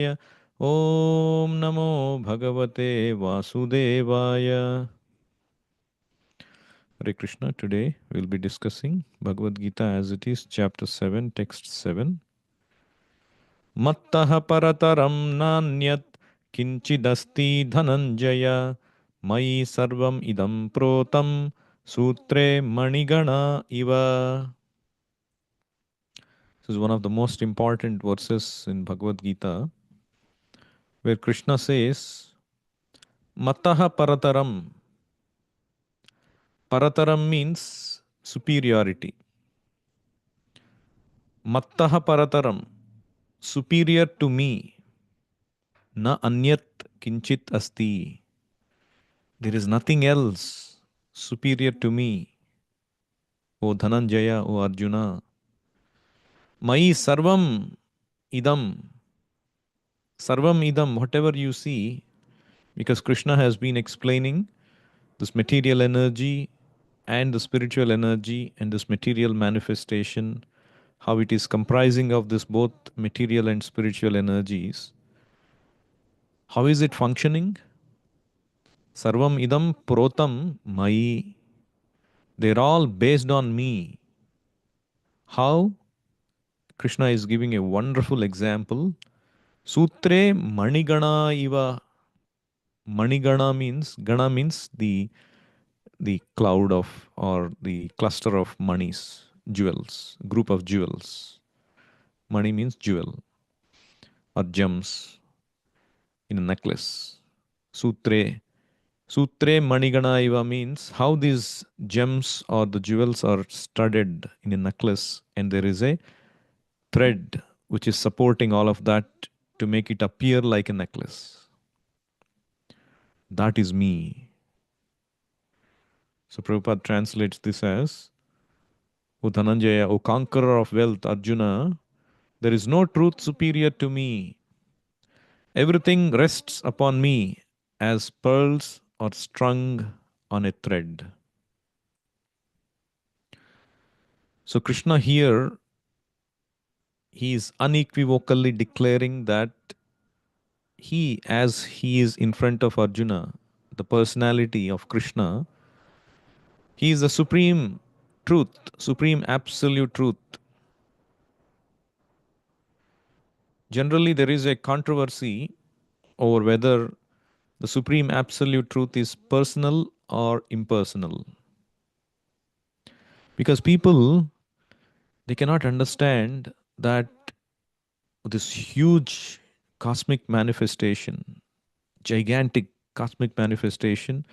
Om Namo Bhagavate Vasudevaya. Hare Krishna. Today we'll be discussing Bhagavad Gita as it is, chapter 7, text 7. Mattaha parataram nanyat kinchidasti dhananjaya mai sarvam idam protam sutre manigana iva. This is one of the most important verses in Bhagavad Gita where Krishna says, Mattaha parataram. Parataram means superiority. Mattaha parataram, superior to me. Na anyat kinchit asti. There is nothing else superior to me. O Dhananjaya, O Arjuna. Mai sarvam idam. Sarvam idam, whatever you see, because Krishna has been explaining this material energy and the spiritual energy and this material manifestation, how it is comprising of this both material and spiritual energies. How is it functioning? Sarvam idam protam mai. They're all based on me. How? Krishna is giving a wonderful example. Sutre manigana iva. Manigana means, gana means the cloud of or the cluster of manis, jewels, group of jewels. Mani means jewel or gems in a necklace. Sutre. Sutre manigana iva means how these gems or the jewels are studded in a necklace, and there is a thread which is supporting all of that to make it appear like a necklace. That is me. So Prabhupada translates this as, O Dhananjaya, O conqueror of wealth, Arjuna, there is no truth superior to me. Everything rests upon me as pearls are strung on a thread. So Krishna here, he is unequivocally declaring that he, as he is in front of Arjuna, the personality of Krishna, he is the supreme truth, supreme absolute truth. Generally, there is a controversy over whether the supreme absolute truth is personal or impersonal. Because people, they cannot understand that this huge cosmic manifestation, gigantic cosmic manifestation,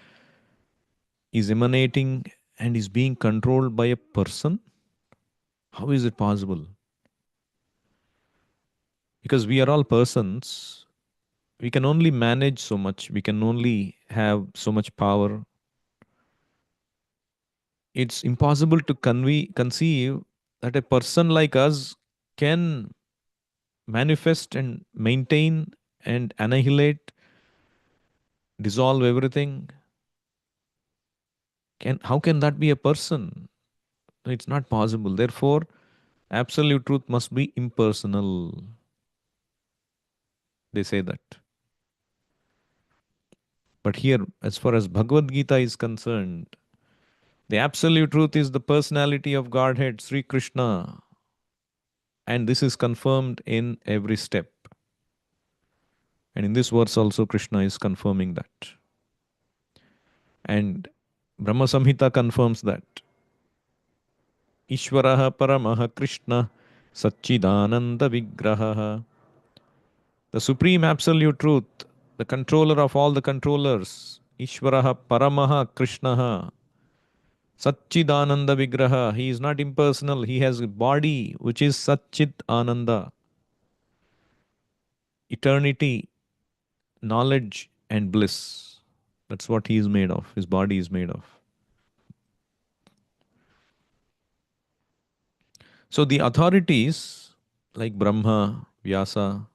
is emanating and is being controlled by a person. How is it possible? Because we are all persons, we can only manage so much, we can only have so much power. It's impossible to conceive that a person like us can manifest and maintain and annihilate, dissolve everything. How can that be a person? It's not possible. Therefore, absolute truth must be impersonal. They say that. But here, as far as Bhagavad Gita is concerned, the absolute truth is the personality of Godhead, Sri Krishna. And this is confirmed in every step. And in this verse also, Krishna is confirming that. And Brahma Samhita confirms that. Ishvaraha Paramaha Krishna Satchidananda Vigraha. The supreme absolute truth, the controller of all the controllers, Ishvaraha Paramaha Krishnaha Satchidananda Vigraha. He is not impersonal. He has a body which is Satchit Ananda. Eternity, knowledge and bliss. That's what he is made of. His body is made of. So the authorities like Brahma, Vyasa,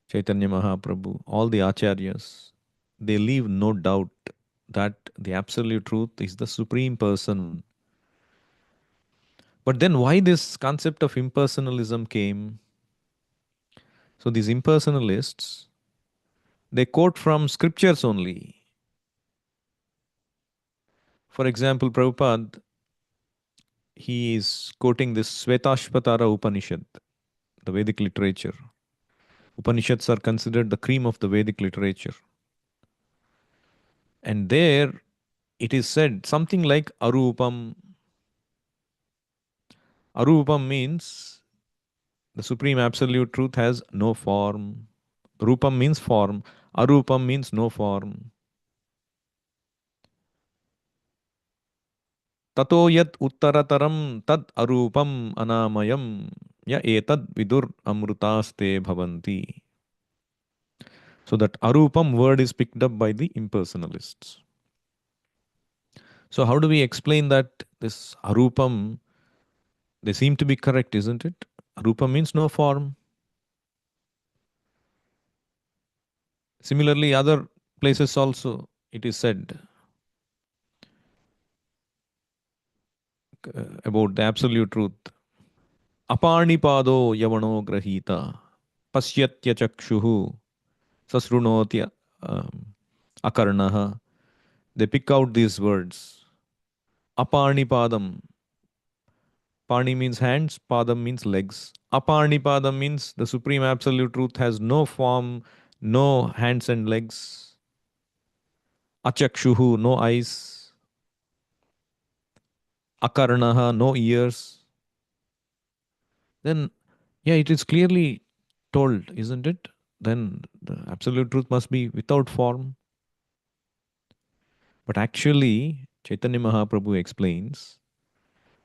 Chaitanya Mahaprabhu, all the acharyas, they leave no doubt that the absolute truth is the supreme person. But then why this concept of impersonalism came? So these impersonalists, they quote from scriptures only. For example, Prabhupada, he is quoting this Svetashvatara Upanishad, the Vedic literature. Upanishads are considered the cream of the Vedic literature. And there it is said something like Arupam. Arupam means the Supreme Absolute Truth has no form. Rupam means form. Arupam means no form. Tato yat uttarataram tad arupam anamayam ya etad vidur amrutaste bhavanti. So that arupam word is picked up by the impersonalists. So how do we explain that this arupam, they seem to be correct, isn't it? Arupam means no form. Similarly, other places also it is said about the absolute truth. Apanipado yavano grahita pasyatya chakshuhu sasrunotya akarnaha. They pick out these words. Apanipadam. Pani means hands, padam means legs. Apanipadam means the Supreme Absolute Truth has no form, no hands and legs. Achakshuhu, no eyes. Akarnaha, no ears. Then, yeah, it is clearly told, isn't it? Then the Absolute Truth must be without form. But actually, Chaitanya Mahaprabhu explains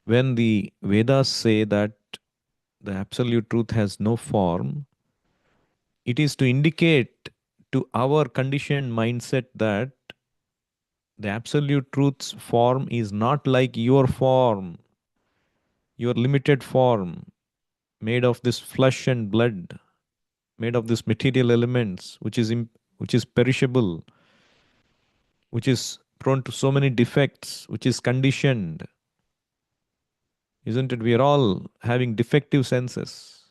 when the Vedas say that the Absolute Truth has no form, it is to indicate to our conditioned mindset that the Absolute Truth's form is not like your form, your limited form, made of this flesh and blood, made of this material elements, which is perishable, which is prone to so many defects, which is conditioned. Isn't it? We are all having defective senses.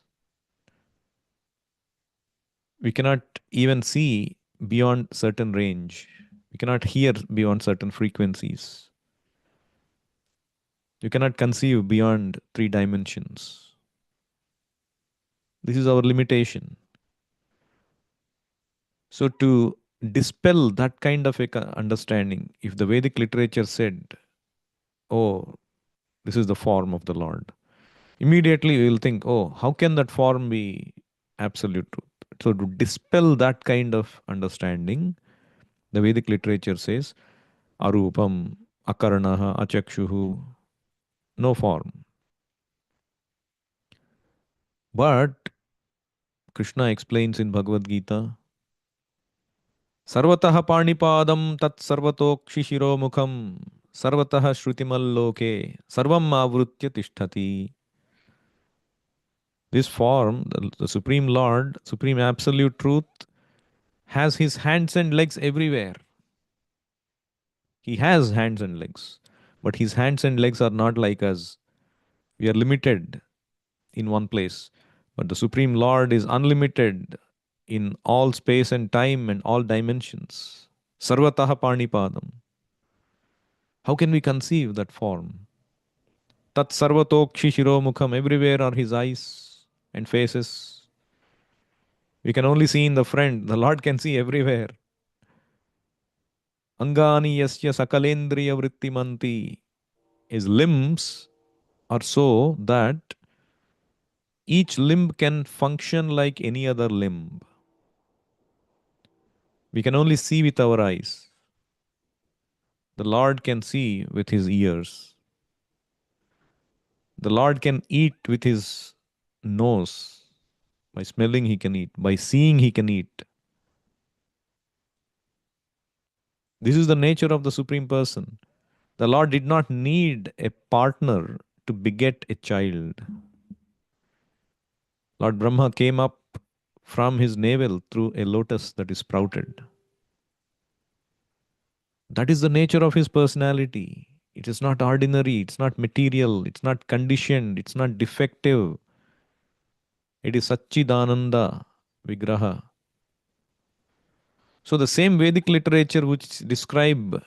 We cannot even see beyond certain range. We cannot hear beyond certain frequencies. You cannot conceive beyond 3 dimensions. This is our limitation. So, to dispel that kind of a understanding, if the Vedic literature said, oh, this is the form of the Lord, immediately we will think, oh, how can that form be absolute truth? So, to dispel that kind of understanding, the Vedic literature says, arupam, akarnaha, achakshuhu, no form. But Krishna explains in Bhagavad Gita, sarvatah panipadam tat sarvatokshishiro mukham sarvatah shrutimalloke sarvam avrutya tishtati. This form, the Supreme Lord, Supreme Absolute Truth, has his hands and legs everywhere. He has hands and legs, but his hands and legs are not like us. We are limited in one place, but the Supreme Lord is unlimited in all space and time and all dimensions. Sarvataha Panipadam. How can we conceive that form? Tat Sarvatokshi Shiromukham. Everywhere are his eyes and faces. We can only see in the front. The Lord can see everywhere. Angani Yasya Sakalendriya Vrittimanti. His limbs are so that each limb can function like any other limb. We can only see with our eyes. The Lord can see with his ears. The Lord can eat with his nose. By smelling, he can eat. By seeing, he can eat. This is the nature of the Supreme Person. The Lord did not need a partner to beget a child. Lord Brahma came up from his navel through a lotus that is sprouted. That is the nature of his personality. It is not ordinary, it's not material, it's not conditioned, it's not defective. It is Satchidananda, Vigraha. So the same Vedic literature which describe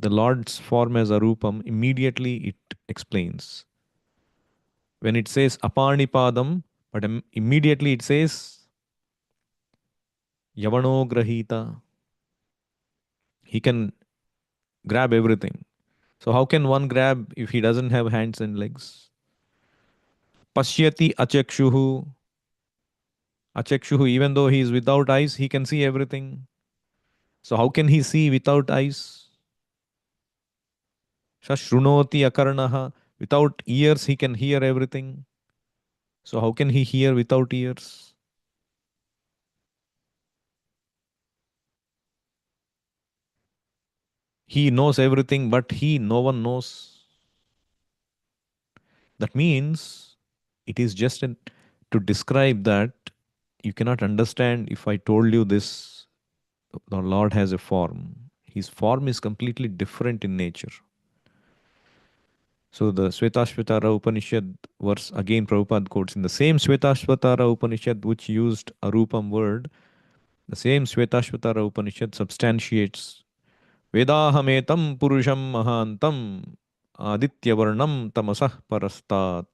the Lord's form as Arupam, immediately it explains. When it says Apanipadam, but immediately it says Yavano Grahita. He can grab everything. So how can one grab if he doesn't have hands and legs? Pashyati achakshuhu. Achakshuhu, even though he is without eyes, he can see everything. So how can he see without eyes? Shashrunoti akarnaha. Without ears, he can hear everything. So how can he hear without ears? He knows everything, but no one knows. That means it is just to describe that you cannot understand if I told you this. The Lord has a form. His form is completely different in nature. So the Svetashvatara Upanishad verse again Prabhupada quotes in the same Svetashvatara Upanishad which used Arupam word, the same Svetashvatara Upanishad substantiates Vedahametam Purusham Mahantam Adityavarnam Tamasah Parastat.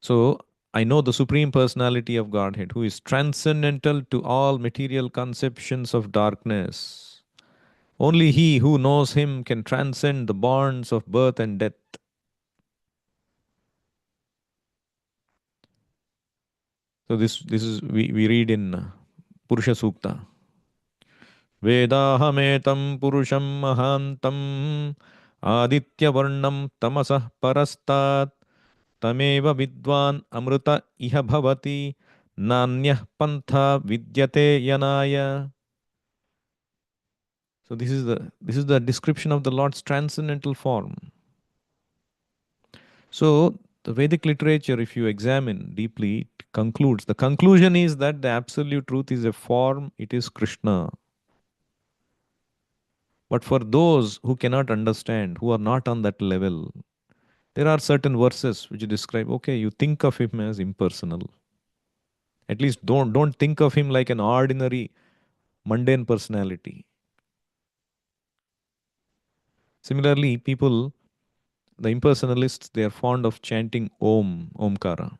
So I know the Supreme Personality of Godhead who is transcendental to all material conceptions of darkness. Only he who knows him can transcend the bonds of birth and death. So this is we read in Purusha Sukta. Vedahametam Purusham Mahantam Aditya Varnam Tamasah Parastat Tameva Vidwan Amruta Iha Bhavati Nanyah Pantha Vidyate Yanaya. So this is the description of the Lord's transcendental form. So the Vedic literature, if you examine deeply, it concludes. The conclusion is that the absolute truth is a form, it is Krishna. But for those who cannot understand, who are not on that level, there are certain verses which describe, okay, you think of him as impersonal. At least don't think of him like an ordinary, mundane personality. Similarly, people, the impersonalists, they are fond of chanting Om, Omkara.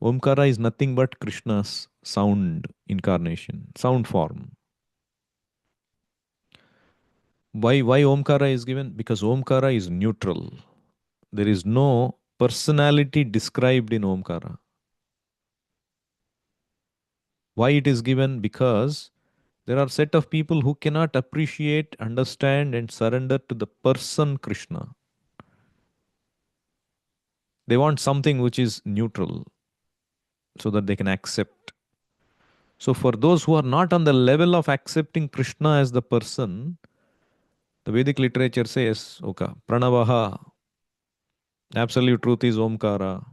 Omkara is nothing but Krishna's sound incarnation, sound form. Why Omkara is given? Because Omkara is neutral. There is no personality described in Omkara. Why it is given? Because there are set of people who cannot appreciate, understand, and surrender to the person Krishna. They want something which is neutral so that they can accept. So, for those who are not on the level of accepting Krishna as the person, the Vedic literature says, okay, Pranavaha, absolute truth is Omkara.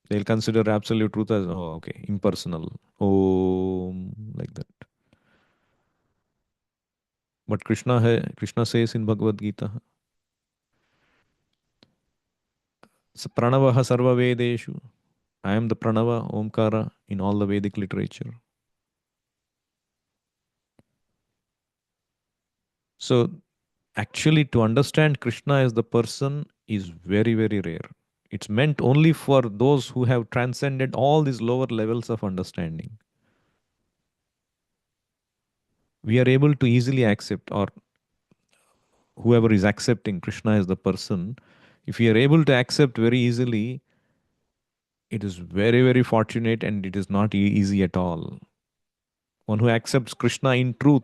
They'll consider absolute truth as, oh, okay, impersonal. Om, like that. But Krishna says in Bhagavad Gita, Pranavaha Sarva Vedeshu. I am the Pranava, Omkara in all the Vedic literature. So, actually, to understand Krishna as the person is very, very rare. It's meant only for those who have transcended all these lower levels of understanding. We are able to easily accept, or whoever is accepting Krishna as the person, if we are able to accept very easily, it is very, very fortunate and it is not easy at all. One who accepts Krishna in truth,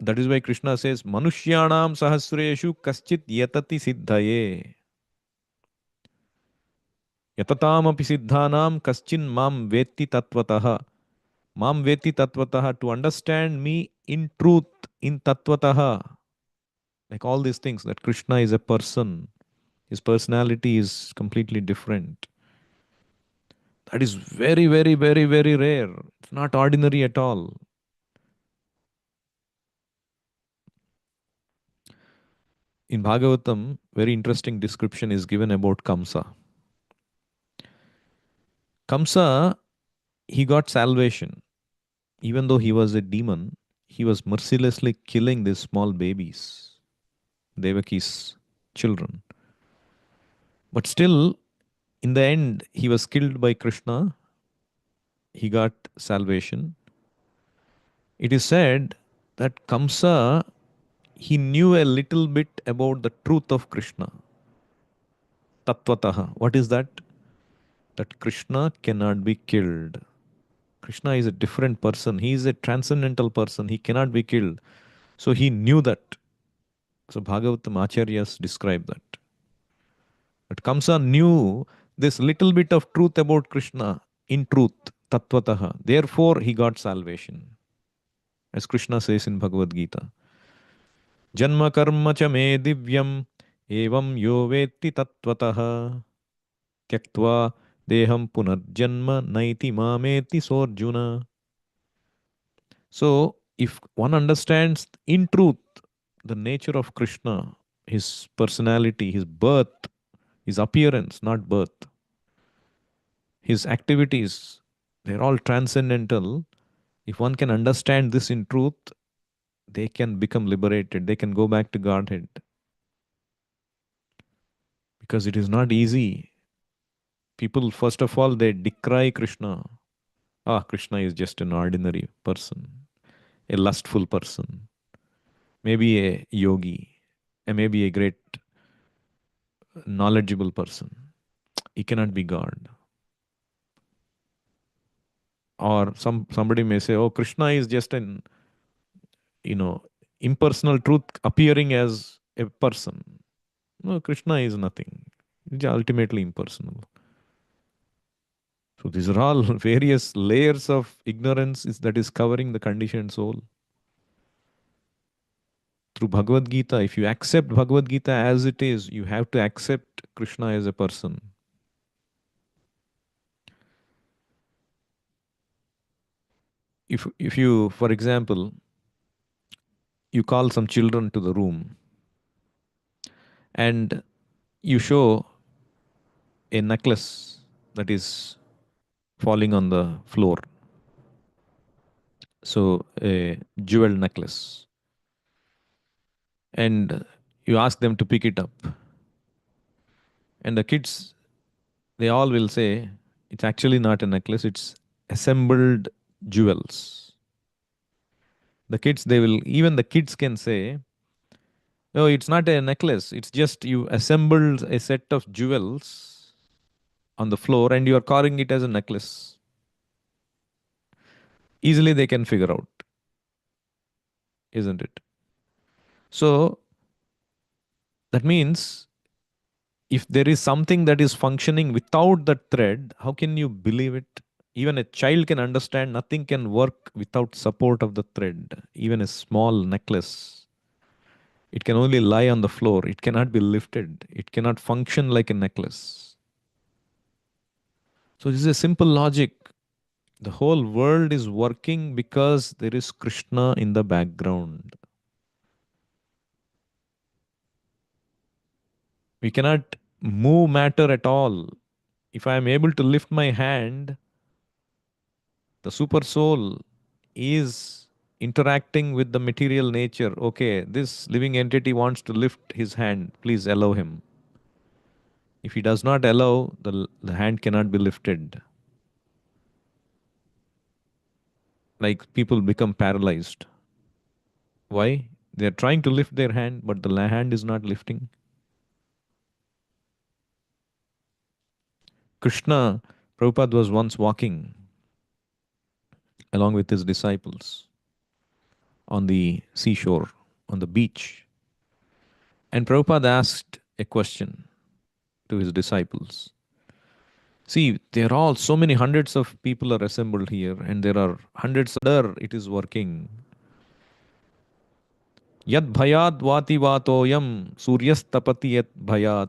that is why Krishna says, Manushyanam sahasreshu kaschit yatati siddhaye. Yatatam api siddhanam kaschin mam veti tattvataha. Mam veti tattvataha, to understand me in truth, in tattvataha. Like all these things, that Krishna is a person. His personality is completely different. That is very, very, very, very rare. It's not ordinary at all. In Bhagavatam, very interesting description is given about Kamsa. Kamsa, he got salvation. Even though he was a demon, he was mercilessly killing these small babies, Devaki's children. But still, in the end, he was killed by Krishna. He got salvation. It is said that Kamsa, he knew a little bit about the truth of Krishna. Tattvataha. What is that? That Krishna cannot be killed. Krishna is a different person. He is a transcendental person. He cannot be killed. So he knew that. So Bhagavatam Acharyas describe that. But Kamsa knew this little bit of truth about Krishna in truth, tattvataha. Therefore, he got salvation. As Krishna says in Bhagavad Gita, Janma karma cha me divyam evam yo vetti tattvataha tyaktva deham punarjanma naiti mameti sorjuna. So, if one understands in truth the nature of Krishna, his personality, his birth, his appearance, not birth, his activities, they're all transcendental. If one can understand this in truth, they can become liberated. They can go back to Godhead. Because it is not easy. People, first of all, they decry Krishna. Ah, Krishna is just an ordinary person, a lustful person, maybe a yogi, and maybe a great knowledgeable person. He cannot be God. Or somebody may say, oh, Krishna is just an, you know, impersonal truth appearing as a person. No, Krishna is nothing. It's ultimately impersonal. So these are all various layers of ignorance that is covering the conditioned soul. Through Bhagavad Gita, if you accept Bhagavad Gita as it is, you have to accept Krishna as a person. If you, for example, you call some children to the room and you show a necklace that is falling on the floor. So, a jewel necklace. And you ask them to pick it up. And the kids, they all will say, it's actually not a necklace, it's assembled jewels. The kids, even the kids can say, no, it's not a necklace, it's just you assembled a set of jewels on the floor and you are calling it as a necklace. Easily they can figure out, isn't it? So that means if there is something that is functioning without that thread, how can you believe it? Even a child can understand nothing can work without support of the thread. Even a small necklace, it can only lie on the floor. It cannot be lifted. It cannot function like a necklace. So this is a simple logic. The whole world is working because there is Krishna in the background. We cannot move matter at all. If I am able to lift my hand, the super soul is interacting with the material nature. Okay, this living entity wants to lift his hand. Please allow him. If he does not allow, the hand cannot be lifted. Like people become paralyzed. Why? They are trying to lift their hand, but the hand is not lifting. Krishna, Prabhupada was once walking along with his disciples on the seashore, on the beach. And Prabhupada asked a question to his disciples. See, there are all so many hundreds of people are assembled here, and there are hundreds of other it is working. Yad bhayad vati vatoyam suryastapati yat bhayat.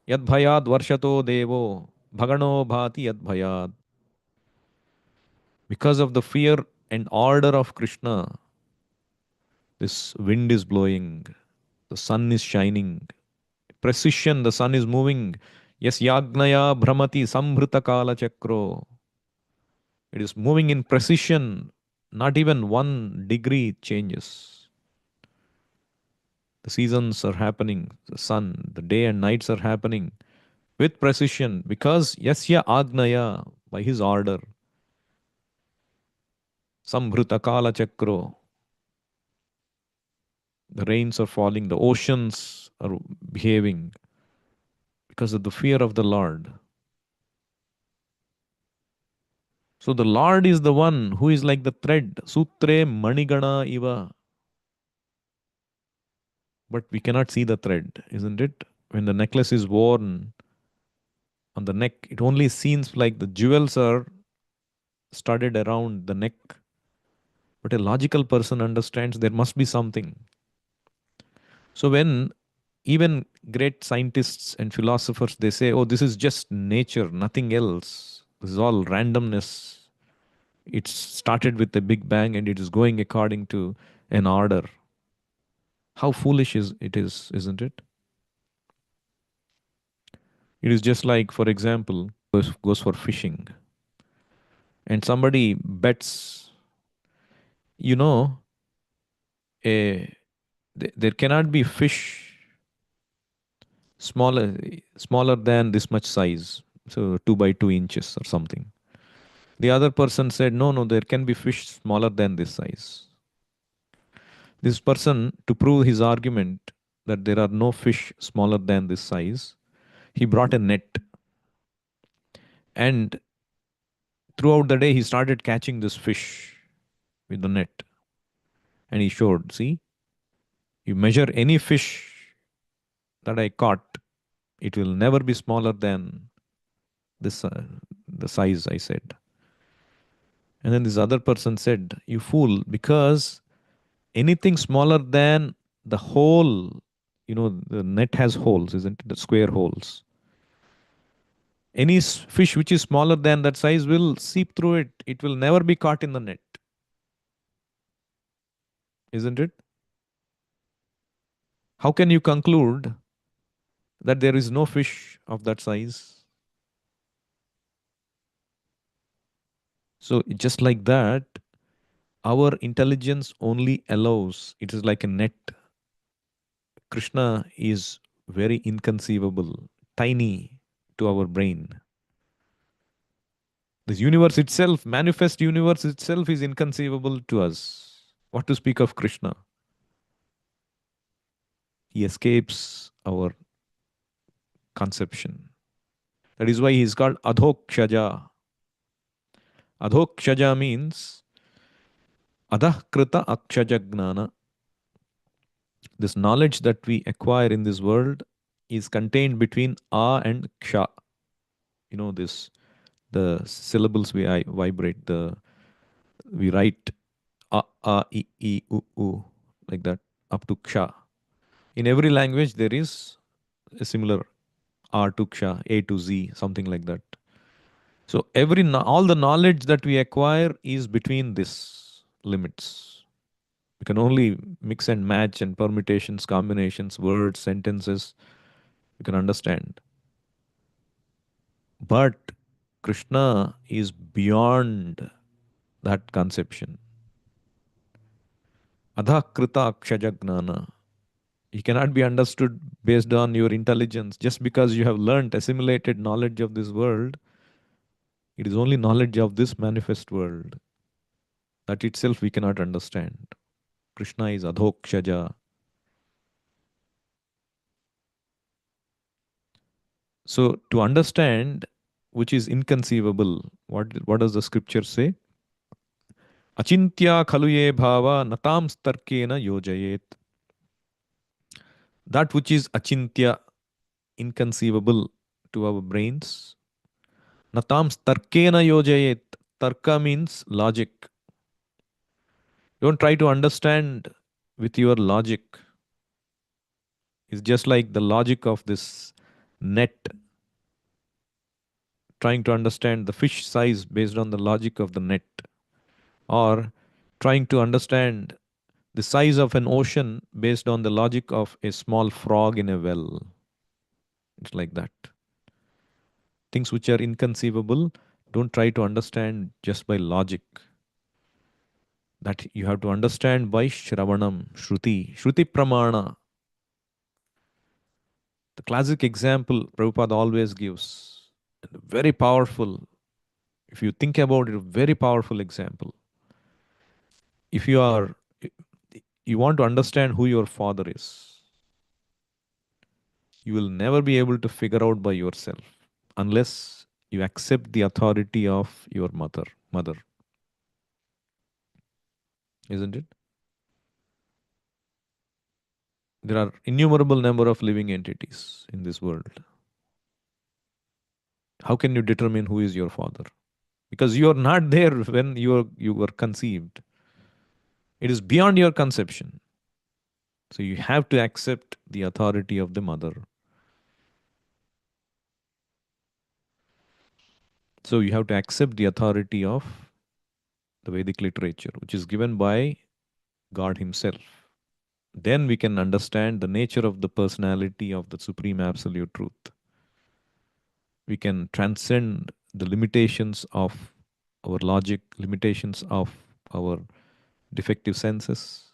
Yad bhayad varshato devo bhagano bhati yad bhayad. Because of the fear and order of Krishna, this wind is blowing, The sun is shining. Precision, the sun is moving. Yes, yagnaya brahmati sambrita kala chakro. It is moving in precision. Not even 1 degree changes. The seasons are happening. The sun, the day and nights are happening with precision because yasya agnaya, by his order, sambrita kala chakro, the rains are falling, the oceans are behaving because of the fear of the Lord. So the Lord is the one who is like the thread, sutre manigana iva. But we cannot see the thread, isn't it? When the necklace is worn on the neck, it only seems like the jewels are studded around the neck. But a logical person understands there must be something. So when even great scientists and philosophers they say, "Oh, this is just nature, nothing else. This is all randomness. It started with a big bang and it is going according to an order." How foolish is it is, isn't it? It is just like, for example, goes for fishing, and somebody bets, you know, a, there cannot be fish smaller smaller than this much size, so 2 by 2 inches or something. The other person said, no, no, there can be fish smaller than this size. This person, to prove his argument that there are no fish smaller than this size, he brought a net, and throughout the day he started catching this fish with the net, and he showed, see, you measure any fish that I caught, it will never be smaller than this the size I said. And then this other person said, you fool, because anything smaller than the hole, the net has holes, isn't it? The square holes. Any fish which is smaller than that size will seep through it. It will never be caught in the net, isn't it? How can you conclude that there is no fish of that size? So, just like that, our intelligence only allows, it is like a net. Krishna is very inconceivable, tiny to our brain. This universe itself, manifest universe itself, is inconceivable to us. What to speak of Krishna? He escapes our conception. That is why he is called Adhokshaja. Adhokshaja means Adhkrita Akshaja Gnana. This knowledge that we acquire in this world is contained between A and Ksha. This, the syllables we vibrate, we write A, I, U, U, like that, up to Ksha. In every language, there is a similar R to Ksha, A to Z, something like that. So all the knowledge that we acquire is between these limits. We can only mix and match and permutations, combinations, words, sentences. We can understand. But Krishna is beyond that conception. Adhakrita akshaja gnana. He cannot be understood based on your intelligence. Just because you have learnt, assimilated knowledge of this world, it is only knowledge of this manifest world. That itself we cannot understand. Krishna is adhokshaja. So to understand which is inconceivable, what does the scripture say? Achintya khaluye bhava natam starkena yojayet. That which is achintya, inconceivable to our brains, natam starkena yojayet. Tarka means logic. Don't try to understand with your logic. It's just like the logic of this net, trying to understand the fish size based on the logic of the net, or trying to understand the size of an ocean based on the logic of a small frog in a well. It's like that. Things which are inconceivable, don't try to understand just by logic. That you have to understand by Shravanam, Shruti, Shruti Pramana. The classic example Prabhupada always gives, very powerful. If you think about it, a very powerful example. If you want to understand who your father is, you will never be able to figure out by yourself unless you accept the authority of your mother, isn't it? There are innumerable number of living entities in this world. How can you determine who is your father? Because you are not there when you were conceived. It is beyond your conception. So you have to accept the authority of the mother. So you have to accept the authority of the Vedic literature, which is given by God Himself. Then we can understand the nature of the personality of the Supreme Absolute Truth. We can transcend the limitations of our logic, limitations of our defective senses.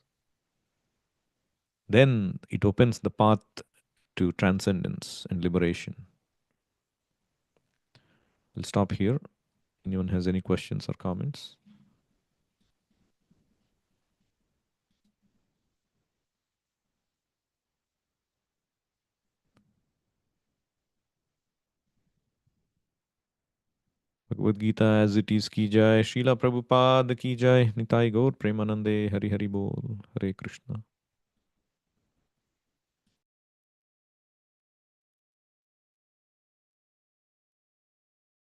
Then it opens the path to transcendence and liberation. We'll stop here. Anyone has any questions or comments? Bhagavad Gita as it is ki jai, Srila Prabhupada ki jai, Nitai Gaur Premanande, Hari Hari Bol, Hare Krishna.